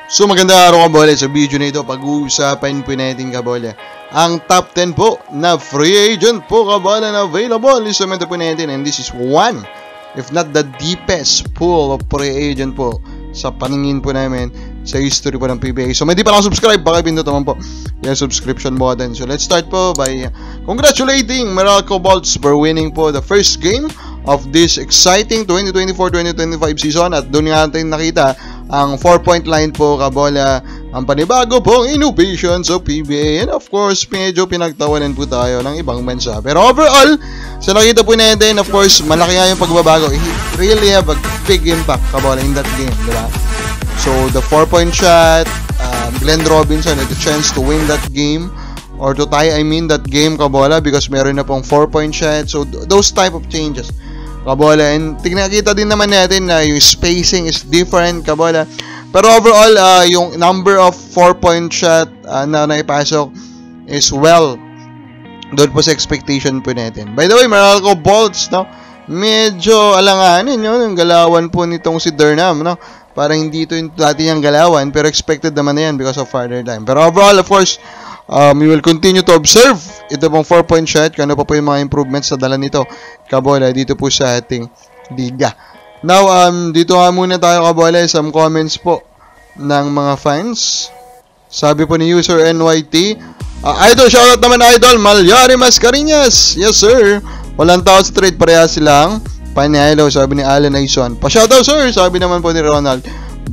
So magandang araw kabola, sa video na ito pag-uusapan po natin kabola ang top 10 po na free agent po kabola na available. Lisamente po natin, and this is one if not the deepest pool of free agent po sa paningin po namin sa history po ng PBA. So may di pa nakasubscribe, baka pindot naman po yung subscription button. So let's start po by congratulating Meralco Bolts for winning po the first game of this exciting 2024-2025 season. At doon natin nakita ang 4-point line po kabola, ang panibago pong innovations of PBA. And of course, medyo pinagtawanan po tayo ng ibang bansa. Pero overall, sa nakita po natin, of course, malaki nga yung pagbabago. It really have a big impact kabola in that game, diba? So the 4-point shot, Glenn Robinson had the chance to win that game, or to tie, that game kabola, because meron na pong 4-point shot. So those type of changes kabola, and nakita din naman natin na yung spacing is different kabola, pero overall yung number of 4-point shot na naipasok is well doon po sa expectation po natin. By the way, Meralco Bolts, no, medyo alanganin yung galawan po nitong si Dernam, no, parang hindi ito yung dati niyang galawan, pero expected naman na yan because of farther time. Pero overall, of course, we will continue to observe ito pong 4-point shot, kung ano pa po yung mga improvements na dala nito kabola dito po sa ating liga. Now, dito nga muna tayo kabola, some comments po ng mga fans. Sabi po ni user NYT, Idol, shoutout naman Idol, Malyari Mascareñas. Yes sir, walang tao sa trade, parehas silang panalo, sabi ni Alan Aison. Pa-shoutout sir, sabi naman po ni Ronald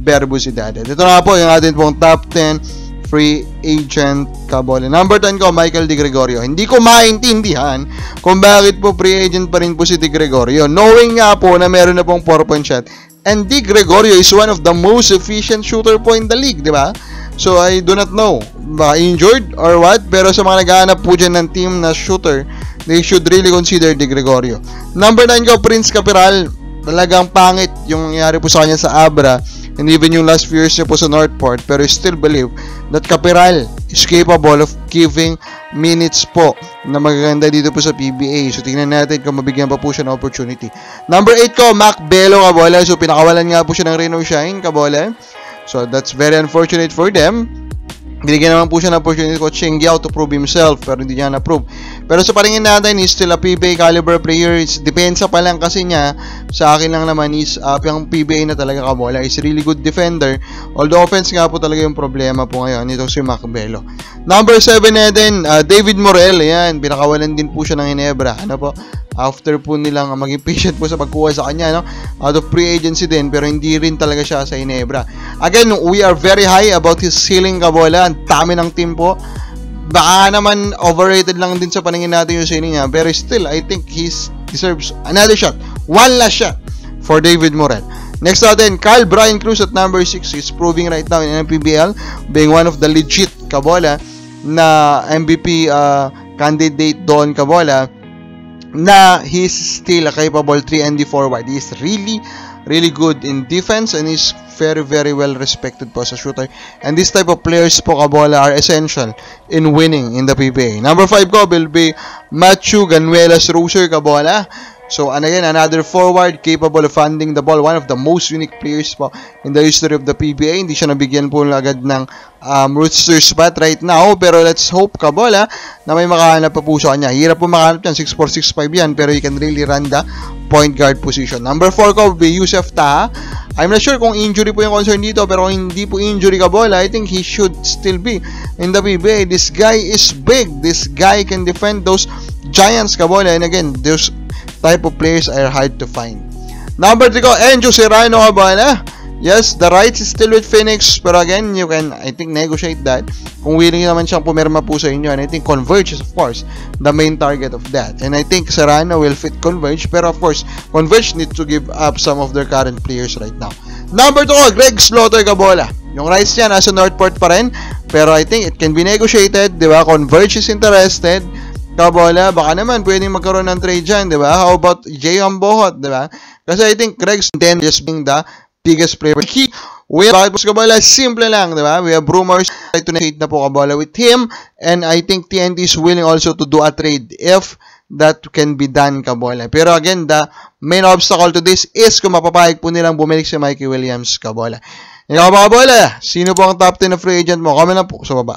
Berbusidad. Ito na po yung ating pong top 10 free agent kabola. Number 10 ko, Michael Di Gregorio. Hindi ko maintindihan kung bakit po free agent pa rin po si Di Gregorio, knowing nga po na meron na pong 4-point shot. And Di Gregorio is one of the most efficient shooter po in the league, di ba? So I do not know, baka injured or what, pero sa mga naghahanap po dyan ng team na shooter, they should really consider Di Gregorio. Number 9 ko, Prince Capiral. Talagang pangit yung nangyari po sa kanya sa Abra, and even yung last few years niya po sa Northport, pero I still believe that Capiral is capable of giving minutes po na magaganda dito po sa PBA. So tingnan natin kung mabigyan pa po siya ng opportunity. Number 8 ko, Mac Belo kabola. So pinakawalan nga po siya ng Reno Shine kabola. So that's very unfortunate for them. Binigyan naman po siya ng opportunity ko Cheng Yao to prove himself, pero hindi niya na-prove. Pero sa paningin natin, he's still a PBA caliber player. It's depensa pa lang kasi niya. Sa akin lang naman is yung PBA na talaga kabola. He's a really good defender. Although offense nga po talaga yung problema po ngayon. Ito si Mac Belo. Number 7 natin, David Morel. Ayan, pinakawalan din po siya ng Ginebra. Ano po? After po nilang maging patient po sa pagkuha sa kanya, no? Out of free agency din, pero hindi rin talaga siya sa Ginebra. Again, we are very high about his ceiling kabola. Ang dami ng team po. Baka naman overrated lang din sa paningin natin yung ceiling niya, pero still, I think he deserves another shot. One last shot for David Morel. Next natin, Kyle Brian Cruz at number 6. He's proving right now in NPBL, being one of the legit kabola na MVP candidate doon kabola, na he's still a capable 3-and-D forward. He's really good in defense, and he's very well respected po sa shooter. And this type of players po kabola are essential in winning in the PBA. Number 5 ko will be Matthew Ganuelas Roser kabola. So, and again, another forward capable of handling the ball. One of the most unique players po in the history of the PBA. Hindi siya nabigyan po agad ng rooster spot right now. Pero let's hope, kabola, na may makahanap pa po sa kanya. Hirap po makahanap yan. 6'4", 6'5" yan. Pero he can really run the point guard position. Number 4 ko will be Yusef Taha. I'm not sure kung injury po yung concern dito. Pero kung hindi po injury, kabola, I think he should still be in the PBA. This guy is big. This guy can defend those giants, kabola. And again, those type of players are hard to find. Number 3 ko, Enjo Serrano kabola. Yes, the rights is still with Phoenix, pero again, you can, I think, negotiate that kung willing naman siyang pumirma po sa inyo. And I think Converge is, of course, the main target of that. And I think Serrano will fit Converge, pero of course, Converge need to give up some of their current players right now. Number 2 ko, Greg Slaughter kabola. Yung rights niya nasa Northport pa rin, pero I think it can be negotiated, di ba? Converge is interested kabola, baka naman pwedeng magkaroon ng trade dyan, di ba? How about Jay Ambohot, di ba? Kasi I think Greg's intend just being the biggest player. Bakit po kabola? Simple lang, di ba? We have rumors to negotiate na po kabola with him, and I think TNT is willing also to do a trade if that can be done kabola. Pero again, the main obstacle to this is kung mapapayag po nilang bumalik si Mikey Williams kabola. Ikaw mga kabola, sino po ang top 10 na free agent mo? Comment lang po sa baba.